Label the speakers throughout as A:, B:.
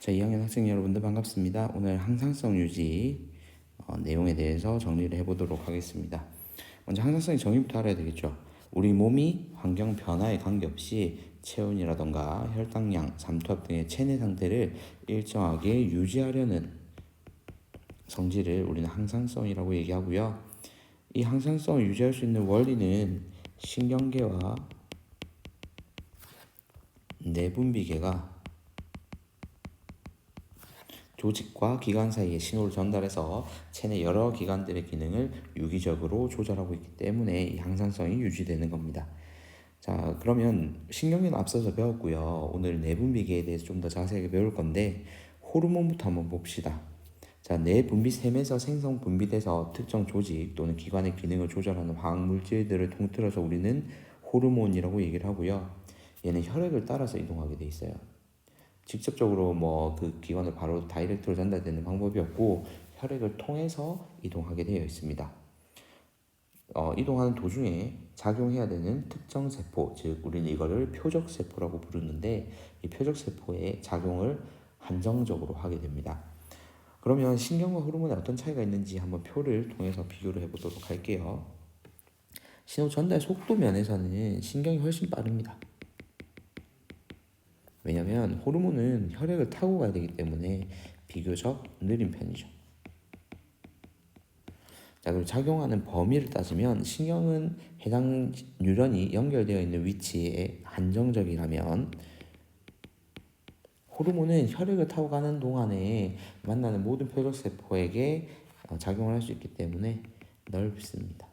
A: 자, 2학년 학생 여러분들 반갑습니다. 오늘 항상성 유지 내용에 대해서 정리를 해보도록 하겠습니다. 먼저 항상성의 정의부터 알아야 되겠죠. 우리 몸이 환경 변화에 관계없이 체온이라던가 혈당량, 삼투압 등의 체내 상태를 일정하게 유지하려는 성질을 우리는 항상성이라고 얘기하고요. 이 항상성을 유지할 수 있는 원리는 신경계와 내분비계가 조직과 기관 사이에 신호를 전달해서 체내 여러 기관들의 기능을 유기적으로 조절하고 있기 때문에 이 항상성이 유지되는 겁니다. 자, 그러면 신경계는 앞서서 배웠고요. 오늘 내분비계에 대해서 좀 더 자세하게 배울 건데 호르몬부터 한번 봅시다. 자, 내분비샘에서 생성 분비돼서 특정 조직 또는 기관의 기능을 조절하는 화학 물질들을 통틀어서 우리는 호르몬이라고 얘기를 하고요. 얘는 혈액을 따라서 이동하게 돼 있어요. 직접적으로 뭐 그 기관을 바로 다이렉트로 전달되는 방법이 없고 혈액을 통해서 이동하게 되어 있습니다. 이동하는 도중에 작용해야 되는 특정 세포, 즉 우리는 이거를 표적 세포라고 부르는데 이 표적 세포의 작용을 한정적으로 하게 됩니다. 그러면 신경과 호르몬에 어떤 차이가 있는지 한번 표를 통해서 비교를 해보도록 할게요. 신호 전달 속도 면에서는 신경이 훨씬 빠릅니다. 왜냐하면 호르몬은 혈액을 타고 가야 되기 때문에 비교적 느린 편이죠. 자, 그리고 작용하는 범위를 따지면 신경은 해당 뉴런이 연결되어 있는 위치에 한정적이라면 호르몬은 혈액을 타고 가는 동안에 만나는 모든 표적세포에게 작용을 할 수 있기 때문에 넓습니다.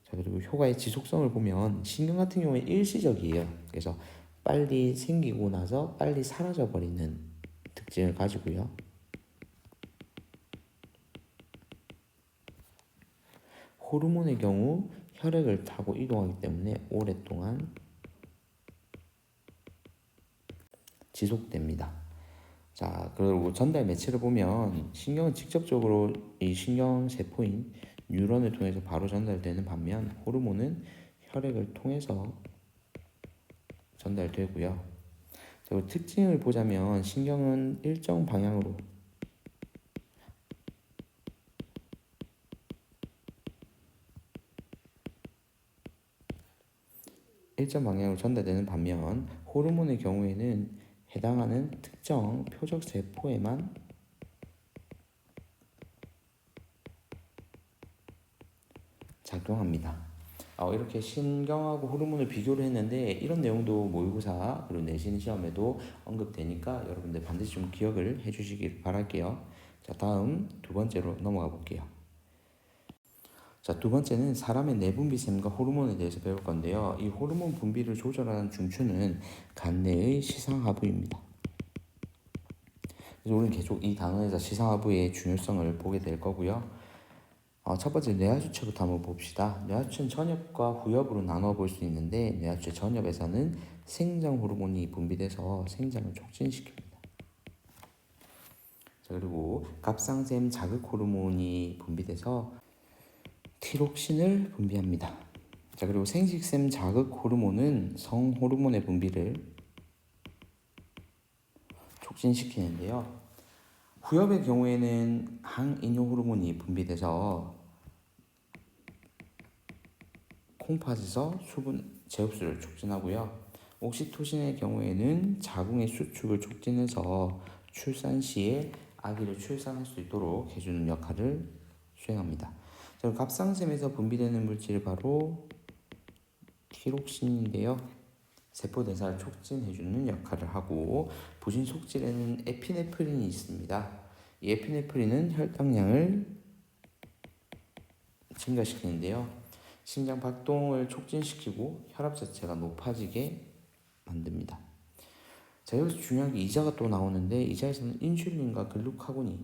A: 자, 그리고 효과의 지속성을 보면 신경 같은 경우에 일시적이에요. 그래서 빨리 생기고 나서 빨리 사라져 버리는 특징을 가지고요. 호르몬의 경우 혈액을 타고 이동하기 때문에 오랫동안 지속됩니다. 자, 그리고 전달 매체를 보면 신경은 직접적으로 이 신경세포인 뉴런을 통해서 바로 전달되는 반면 호르몬은 혈액을 통해서 전달되고요. 그리고 특징을 보자면 신경은 일정 방향으로 전달되는 반면 호르몬의 경우에는 해당하는 특정 표적 세포에만 작용합니다. 이렇게 신경하고 호르몬을 비교를 했는데 이런 내용도 모의고사 그리고 내신 시험에도 언급되니까 여러분들 반드시 좀 기억을 해주시길 바랄게요. 자, 다음 두 번째로 넘어가 볼게요. 자, 두 번째는 사람의 내분비샘과 호르몬에 대해서 배울 건데요. 이 호르몬 분비를 조절하는 중추는 간내의 시상하부입니다. 그래서 우리는 계속 이 단원에서 시상하부의 중요성을 보게 될 거고요. 첫 번째 뇌하주체부터 한번 봅시다. 뇌하주체는 전엽과 후엽으로 나눠 볼 수 있는데 뇌하주체 전엽에서는 생장 호르몬이 분비돼서 생장을 촉진시킵니다. 자, 그리고 갑상샘 자극 호르몬이 분비돼서 티록신을 분비합니다. 자, 그리고 생식샘 자극 호르몬은 성 호르몬의 분비를 촉진시키는데요. 후엽의 경우에는 항인효 호르몬이 분비돼서 콩팥에서 수분 재흡수를 촉진하고요. 옥시토신의 경우에는 자궁의 수축을 촉진해서 출산 시에 아기를 출산할 수 있도록 해주는 역할을 수행합니다. 자, 갑상샘에서 분비되는 물질이 바로 티록신인데요. 세포 대사를 촉진해주는 역할을 하고 부신 속질에는 에피네프린이 있습니다. 이 에피네프린은 혈당량을 증가시키는데요. 심장 박동을 촉진시키고 혈압 자체가 높아지게 만듭니다. 자, 여기서 중요한 게 이자가 또 나오는데 이자에서는 인슐린과 글루카곤이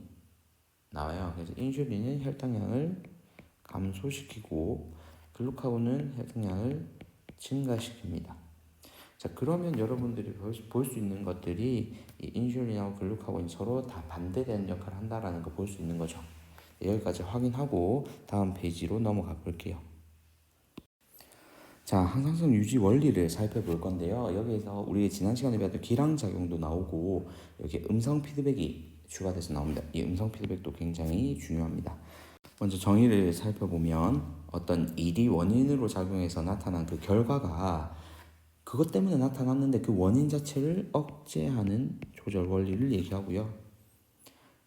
A: 나와요. 그래서 인슐린은 혈당량을 감소시키고 글루카곤은 혈당량을 증가시킵니다. 자, 그러면 여러분들이 볼 수 있는 것들이 이 인슐린하고 글루카곤이 서로 다 반대되는 역할을 한다라는 거 볼 수 있는 거죠. 여기까지 확인하고 다음 페이지로 넘어가 볼게요. 자, 항상성 유지 원리를 살펴볼 건데요. 여기에서 우리 지난 시간에 배웠던 기량작용도 나오고 여기 음성 피드백이 추가돼서 나옵니다. 이 음성 피드백도 굉장히 중요합니다. 먼저 정의를 살펴보면 어떤 일이 원인으로 작용해서 나타난 그 결과가 그것 때문에 나타났는데 그 원인 자체를 억제하는 조절 원리를 얘기하고요.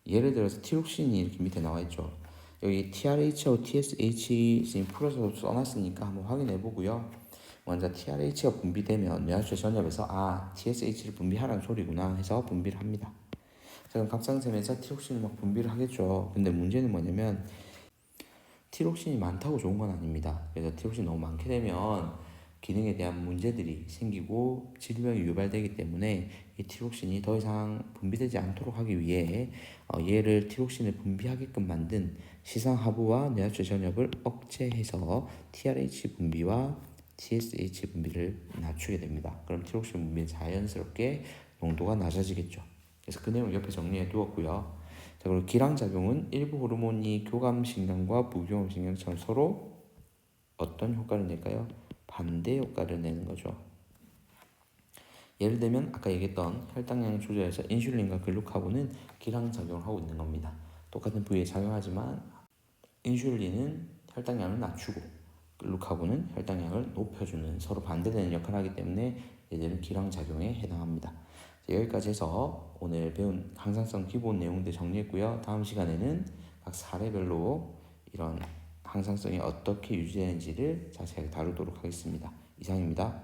A: 예를 들어서 티록신이 이렇게 밑에 나와 있죠. 여기 TRH하고 TSH 지금 풀어서 써놨으니까 한번 확인해 보고요. 먼저 TRH가 분비되면 뇌하수체 전엽에서 TSH를 분비하라는 소리구나 해서 분비를 합니다. 자, 그럼 갑상선에서 티록신을 막 분비를 하겠죠. 근데 문제는 뭐냐면 티록신이 많다고 좋은 건 아닙니다. 그래서 티록신이 너무 많게 되면 기능에 대한 문제들이 생기고 질병이 유발되기 때문에 이 티록신이 더 이상 분비되지 않도록 하기 위해 얘를 티록신을 분비하게끔 만든 시상하부와 뇌하수체 전엽을 억제해서 TRH 분비와 TSH 분비를 낮추게 됩니다. 그럼 티록신 분비는 자연스럽게 농도가 낮아지겠죠. 그래서 그 내용 옆에 정리해 두었고요. 자, 그리고 기량작용은 일부 호르몬이 교감신경과 무교감신경처럼 서로 어떤 효과를 낼까요? 반대 효과를 내는 거죠. 예를 들면 아까 얘기했던 혈당량 조절에서 인슐린과 글루카곤은 기량작용을 하고 있는 겁니다. 똑같은 부위에 작용하지만 인슐린은 혈당량을 낮추고 글루카곤은 혈당량을 높여주는 서로 반대되는 역할을 하기 때문에 얘들은 기량작용에 해당합니다. 여기까지 해서 오늘 배운 항상성 기본 내용들 정리했고요. 다음 시간에는 각 사례별로 이런 항상성이 어떻게 유지되는지를 자세하게 다루도록 하겠습니다. 이상입니다.